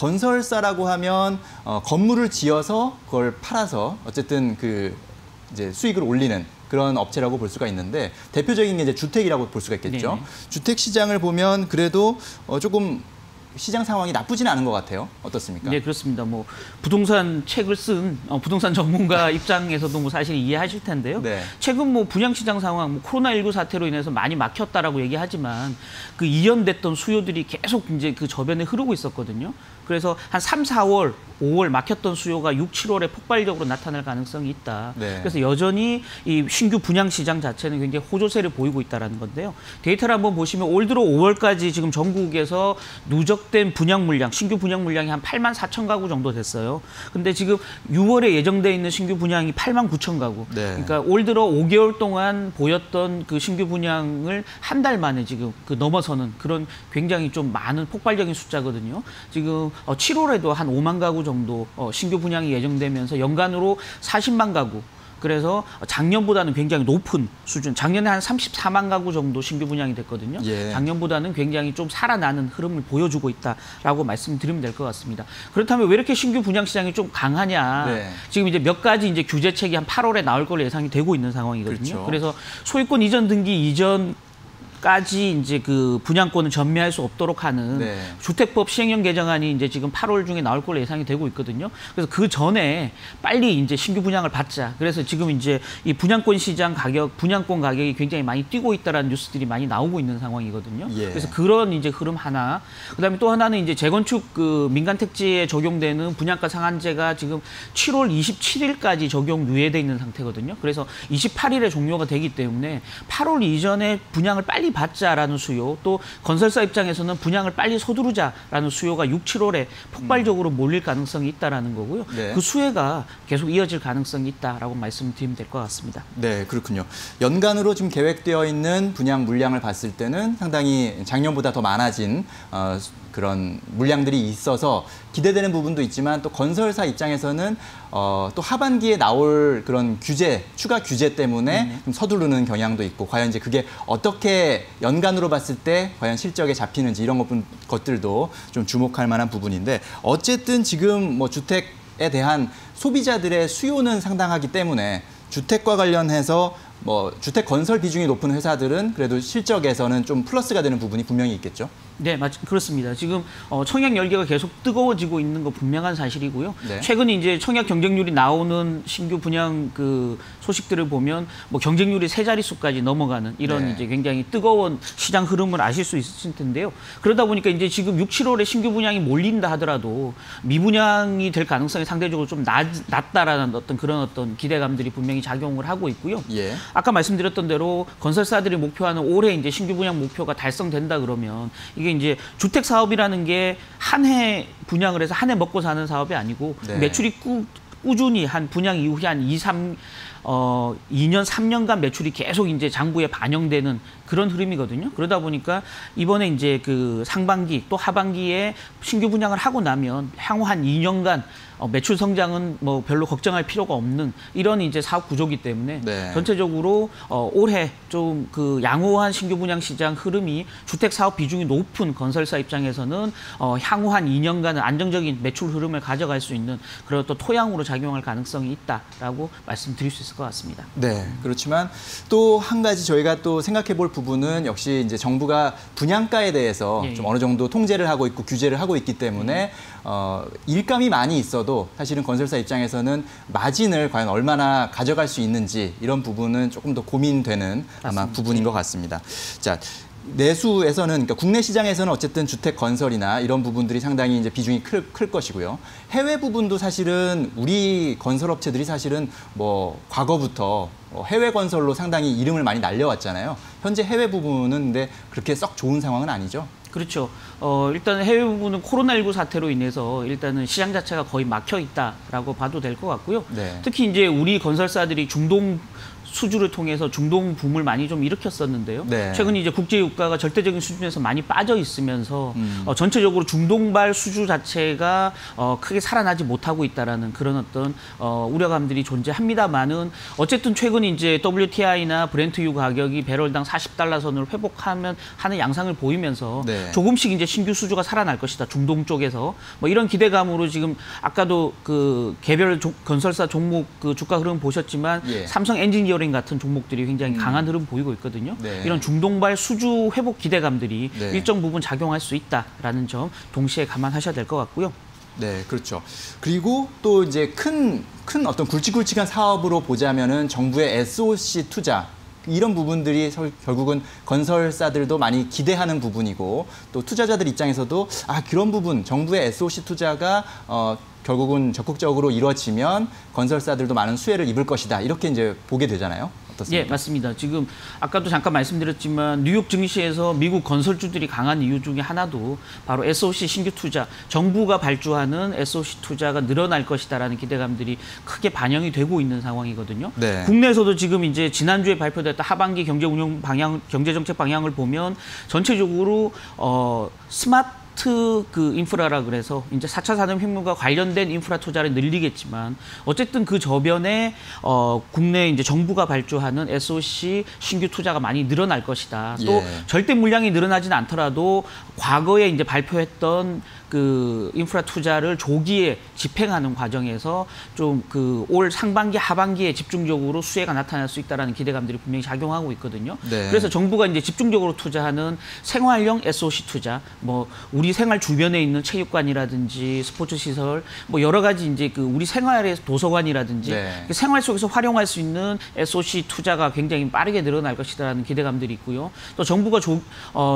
건설사라고 하면 건물을 지어서 그걸 팔아서 어쨌든 그 이제 수익을 올리는 그런 업체라고 볼 수가 있는데 대표적인 게 이제 주택이라고 볼 수가 있겠죠. 네네. 주택 시장을 보면 그래도 조금 시장 상황이 나쁘진 않은 것 같아요. 어떻습니까? 네, 그렇습니다. 뭐 부동산 책을 쓴 부동산 전문가 입장에서도 뭐 사실 이해하실 텐데요. 네. 최근 뭐 분양 시장 상황, 코로나19 사태로 인해서 많이 막혔다라고 얘기하지만 그 이연됐던 수요들이 계속 이제 그 저변에 흐르고 있었거든요. 그래서 한 3, 4월, 5월 막혔던 수요가 6, 7월에 폭발적으로 나타날 가능성이 있다. 네. 그래서 여전히 이 신규 분양 시장 자체는 굉장히 호조세를 보이고 있다는 건데요. 데이터를 한번 보시면 올 들어 5월까지 지금 전국에서 누적된 분양 물량, 신규 분양 물량이 한 8만 4천 가구 정도 됐어요. 근데 지금 6월에 예정돼 있는 신규 분양이 8만 9천 가구. 네. 그러니까 올 들어 5개월 동안 보였던 그 신규 분양을 한 달 만에 지금 그 넘어서는 그런 굉장히 좀 많은 폭발적인 숫자거든요. 지금 7월에도 한 5만 가구 정도 신규 분양이 예정되면서 연간으로 40만 가구. 그래서 작년보다는 굉장히 높은 수준, 작년에 한 34만 가구 정도 신규 분양이 됐거든요. 예. 작년보다는 굉장히 좀 살아나는 흐름을 보여주고 있다라고 말씀드리면 될 것 같습니다. 그렇다면 왜 이렇게 신규 분양 시장이 좀 강하냐? 네. 지금 이제 몇 가지 이제 규제책이 한 8월에 나올 걸로 예상이 되고 있는 상황이거든요. 그렇죠. 그래서 소유권 이전 등기 이전까지 이제 그 분양권을 전매할 수 없도록 하는 네. 주택법 시행령 개정안이 이제 지금 8월 중에 나올 걸로 예상이 되고 있거든요. 그래서 그 전에 빨리 이제 신규 분양을 받자. 그래서 지금 이제 이 분양권 시장 가격, 분양권 가격이 굉장히 많이 뛰고 있다라는 뉴스들이 많이 나오고 있는 상황이거든요. 예. 그래서 그런 이제 흐름 하나. 그다음에 또 하나는 이제 재건축 그 민간 택지에 적용되는 분양가 상한제가 지금 7월 27일까지 적용 유예돼 있는 상태거든요. 그래서 28일에 종료가 되기 때문에 8월 이전에 분양을 빨리 받자라는 수요, 또 건설사 입장에서는 분양을 빨리 서두르자라는 수요가 6, 7월에 폭발적으로 몰릴 가능성이 있다라는 거고요. 네. 그 수혜가 계속 이어질 가능성이 있다라고 말씀드리면 될 것 같습니다. 네, 그렇군요. 연간으로 지금 계획되어 있는 분양 물량을 봤을 때는 상당히 작년보다 더 많아진 그런 물량들이 있어서 기대되는 부분도 있지만 또 건설사 입장에서는 또 하반기에 나올 그런 규제, 추가 규제 때문에 좀 서두르는 경향도 있고 과연 이제 그게 어떻게 연간으로 봤을 때 과연 실적에 잡히는지 이런 것들도 좀 주목할 만한 부분인데 어쨌든 지금 뭐 주택에 대한 소비자들의 수요는 상당하기 때문에 주택과 관련해서 뭐 주택 건설 비중이 높은 회사들은 그래도 실적에서는 좀 플러스가 되는 부분이 분명히 있겠죠. 네, 그렇습니다. 지금 청약 열기가 계속 뜨거워지고 있는 거 분명한 사실이고요. 네. 최근에 이제 청약 경쟁률이 나오는 신규 분양 그 소식들을 보면 뭐 경쟁률이 세 자릿수까지 넘어가는 이런 네. 이제 굉장히 뜨거운 시장 흐름을 아실 수 있으실 텐데요. 그러다 보니까 이제 지금 6, 7월에 신규 분양이 몰린다 하더라도 미분양이 될 가능성이 상대적으로 좀 낮다라는 그런 기대감들이 분명히 작용을 하고 있고요. 예. 아까 말씀드렸던 대로 건설사들이 목표하는 올해 이제 신규 분양 목표가 달성된다 그러면 이게 이제 주택 사업이라는 게 한 해 분양을 해서 한 해 먹고 사는 사업이 아니고 네. 매출이 꾸준히 한 분양 이후에 한 2년, 3년간 매출이 계속 이제 장부에 반영되는 그런 흐름이거든요. 그러다 보니까 이번에 이제 그 상반기 또 하반기에 신규 분양을 하고 나면 향후 한 2년간 매출 성장은 뭐 별로 걱정할 필요가 없는 이런 이제 사업 구조이기 때문에 네. 전체적으로 올해 좀 그 양호한 신규 분양 시장 흐름이 주택 사업 비중이 높은 건설사 입장에서는 향후 한 2년간은 안정적인 매출 흐름을 가져갈 수 있는 그런 또 토양으로 작용할 가능성이 있다라고 말씀드릴 수 있을 것 같습니다. 네, 그렇지만 또 한 가지 저희가 또 생각해 볼 부분은 역시 이제 정부가 분양가에 대해서 예, 예. 좀 어느 정도 통제를 하고 있고 규제를 하고 있기 때문에 일감이 많이 있어도 사실은 건설사 입장에서는 마진을 과연 얼마나 가져갈 수 있는지 이런 부분은 조금 더 고민되는 아마 맞습니다. 부분인 것 같습니다. 자. 내수에서는 그러니까 국내 시장에서는 어쨌든 주택 건설이나 이런 부분들이 상당히 이제 비중이 클 것이고요. 해외 부분도 사실은 우리 건설업체들이 사실은 뭐 과거부터 해외 건설로 상당히 이름을 많이 날려왔잖아요. 현재 해외 부분은 근데 그렇게 썩 좋은 상황은 아니죠. 그렇죠. 일단 해외 부분은 코로나19 사태로 인해서 일단은 시장 자체가 거의 막혀 있다라고 봐도 될 것 같고요. 네. 특히 이제 우리 건설사들이 중동 수주를 통해서 중동 붐을 많이 좀 일으켰었는데요. 네. 최근 이제 국제 유가가 절대적인 수준에서 많이 빠져 있으면서 전체적으로 중동발 수주 자체가 크게 살아나지 못하고 있다라는 그런 어떤 우려감들이 존재합니다만은 어쨌든 최근 이제 WTI나 브렌트유 가격이 배럴당 40달러 선을 회복하면 하는 양상을 보이면서 네. 조금씩 이제 신규 수주가 살아날 것이다. 중동 쪽에서 뭐 이런 기대감으로 지금 아까도 그 개별 건설사 종목 그 주가 흐름 보셨지만 예. 삼성 엔지니어링 같은 종목들이 굉장히 강한 흐름 보이고 있거든요. 네. 이런 중동발 수주 회복 기대감들이 네. 일정 부분 작용할 수 있다라는 점 동시에 감안하셔야 될 것 같고요. 네, 그렇죠. 그리고 또 이제 큰 어떤 굵직굵직한 사업으로 보자면은 정부의 SOC 투자 이런 부분들이 결국은 건설사들도 많이 기대하는 부분이고 또 투자자들 입장에서도 그런 부분 정부의 SOC 투자가 결국은 적극적으로 이루어지면 건설사들도 많은 수혜를 입을 것이다 이렇게 이제 보게 되잖아요. 어떻습니까? 예, 맞습니다. 지금 아까도 잠깐 말씀드렸지만 뉴욕 증시에서 미국 건설주들이 강한 이유 중에 하나도 바로 SOC 신규 투자, 정부가 발주하는 SOC 투자가 늘어날 것이다라는 기대감들이 크게 반영이 되고 있는 상황이거든요. 네. 국내에서도 지금 이제 지난주에 발표됐던 하반기 경제 운영 방향, 경제 정책 방향을 보면 전체적으로 스마트 그 인프라라 그래서 이제 4차 산업혁명과 관련된 인프라 투자를 늘리겠지만 어쨌든 그 저변에 국내 이제 정부가 발주하는 SOC 신규 투자가 많이 늘어날 것이다. 또 예. 절대 물량이 늘어나지는 않더라도 과거에 이제 발표했던 그 인프라 투자를 조기에 집행하는 과정에서 좀 그 올 상반기 하반기에 집중적으로 수혜가 나타날 수 있다라는 기대감들이 분명히 작용하고 있거든요. 네. 그래서 정부가 이제 집중적으로 투자하는 생활형 SOC 투자, 뭐 우리 생활 주변에 있는 체육관이라든지 스포츠 시설, 뭐 여러 가지 이제 그 우리 생활의 도서관이라든지 네. 그 생활 속에서 활용할 수 있는 SOC 투자가 굉장히 빠르게 늘어날 것이라는 기대감들이 있고요. 또 정부가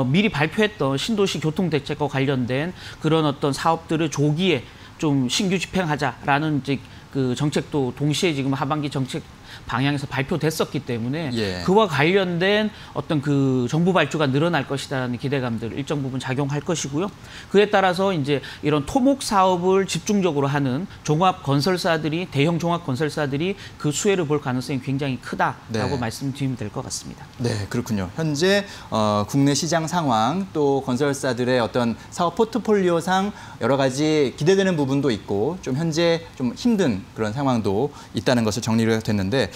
미리 발표했던 신도시 교통 대책과 관련된 그런 어떤 사업들을 조기에 좀 신규 집행하자라는 이제 그 정책도 동시에 지금 하반기 정책 방향에서 발표됐었기 때문에 예. 그와 관련된 어떤 그 정부 발주가 늘어날 것이라는 기대감들 일정 부분 작용할 것이고요. 그에 따라서 이제 이런 토목 사업을 집중적으로 하는 종합 건설사들이 대형 종합 건설사들이 그 수혜를 볼 가능성이 굉장히 크다라고 네. 말씀드리면 될 것 같습니다. 네, 그렇군요. 현재 국내 시장 상황 또 건설사들의 어떤 사업 포트폴리오상 여러 가지 기대되는 부분도 있고 좀 현재 좀 힘든 그런 상황도 있다는 것을 정리를 됐는데